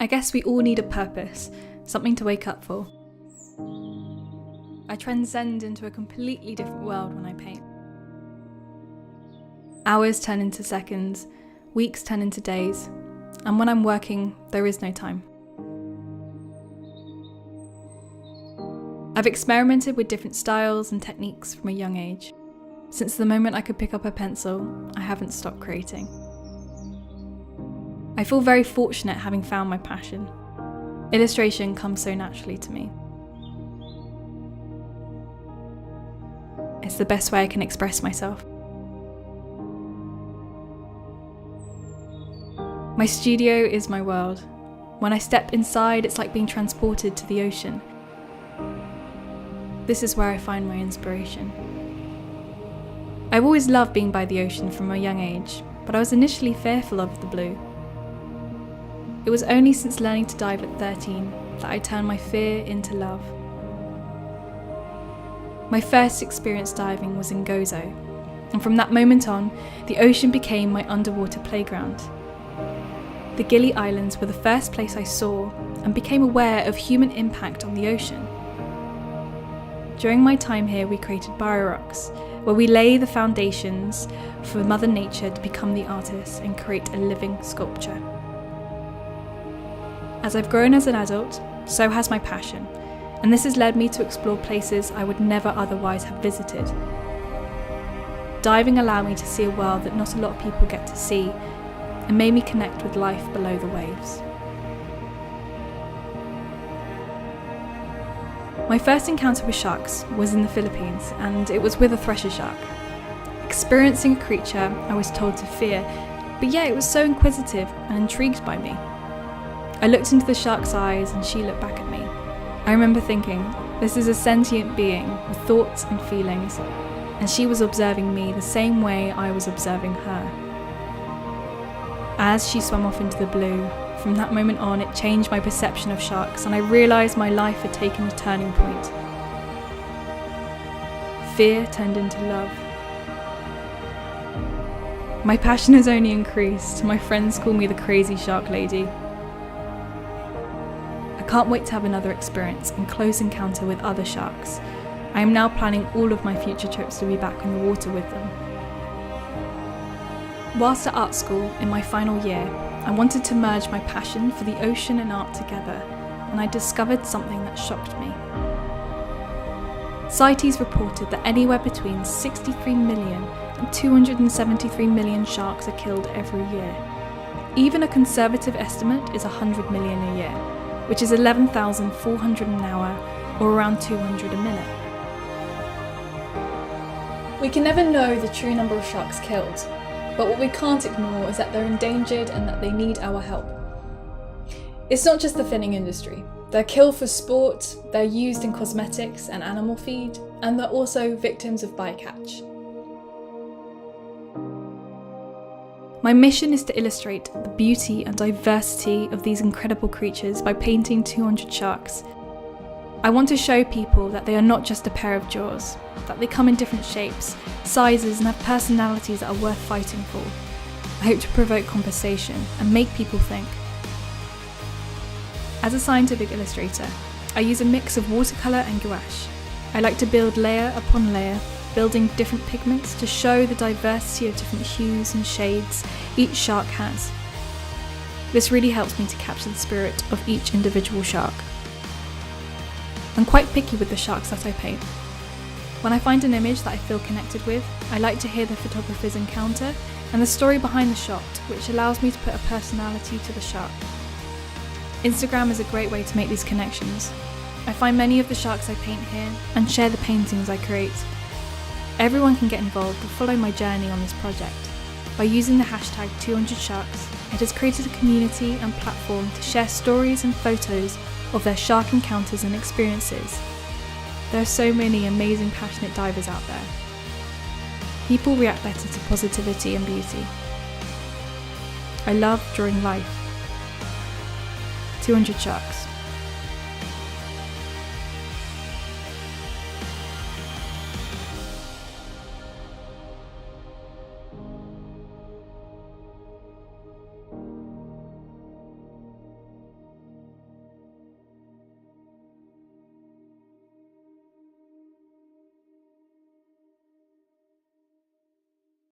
I guess we all need a purpose, something to wake up for. I transcend into a completely different world when I paint. Hours turn into seconds, weeks turn into days, and when I'm working, there is no time. I've experimented with different styles and techniques from a young age. Since the moment I could pick up a pencil, I haven't stopped creating. I feel very fortunate having found my passion. Illustration comes so naturally to me. It's the best way I can express myself. My studio is my world. When I step inside, it's like being transported to the ocean. This is where I find my inspiration. I've always loved being by the ocean from a young age, but I was initially fearful of the blue. It was only since learning to dive at 13 that I turned my fear into love. My first experience diving was in Gozo, and from that moment on, the ocean became my underwater playground. The Gili Islands were the first place I saw and became aware of human impact on the ocean. During my time here, we created Biorocks, where we lay the foundations for Mother Nature to become the artist and create a living sculpture. As I've grown as an adult, so has my passion, and this has led me to explore places I would never otherwise have visited. Diving allowed me to see a world that not a lot of people get to see, and made me connect with life below the waves. My first encounter with sharks was in the Philippines, and it was with a thresher shark. Experiencing a creature I was told to fear, but yet it was so inquisitive and intrigued by me. I looked into the shark's eyes and she looked back at me. I remember thinking, this is a sentient being with thoughts and feelings, and she was observing me the same way I was observing her. As she swam off into the blue, from that moment on it changed my perception of sharks, and I realised my life had taken a turning point. Fear turned into love. My passion has only increased. My friends call me the crazy shark lady. I can't wait to have another experience and close encounter with other sharks. I am now planning all of my future trips to be back in the water with them. Whilst at art school, in my final year, I wanted to merge my passion for the ocean and art together, and I discovered something that shocked me. CITES reported that anywhere between 63 million and 273 million sharks are killed every year. Even a conservative estimate is 100 million a year, which is 11,400 an hour, or around 200 a minute. We can never know the true number of sharks killed, but what we can't ignore is that they're endangered and that they need our help. It's not just the finning industry. They're killed for sport, they're used in cosmetics and animal feed, and they're also victims of bycatch. My mission is to illustrate the beauty and diversity of these incredible creatures by painting 200 sharks. I want to show people that they are not just a pair of jaws, that they come in different shapes, sizes, and have personalities that are worth fighting for. I hope to provoke conversation and make people think. As a scientific illustrator, I use a mix of watercolour and gouache. I like to build layer upon layer, building different pigments to show the diversity of different hues and shades each shark has. This really helps me to capture the spirit of each individual shark. I'm quite picky with the sharks that I paint. When I find an image that I feel connected with, I like to hear the photographer's encounter and the story behind the shot, which allows me to put a personality to the shark. Instagram is a great way to make these connections. I find many of the sharks I paint here and share the paintings I create. Everyone can get involved and follow my journey on this project. By using the hashtag 200sharks, it has created a community and platform to share stories and photos of their shark encounters and experiences. There are so many amazing passionate divers out there. People react better to positivity and beauty. I love drawing life. 200 sharks.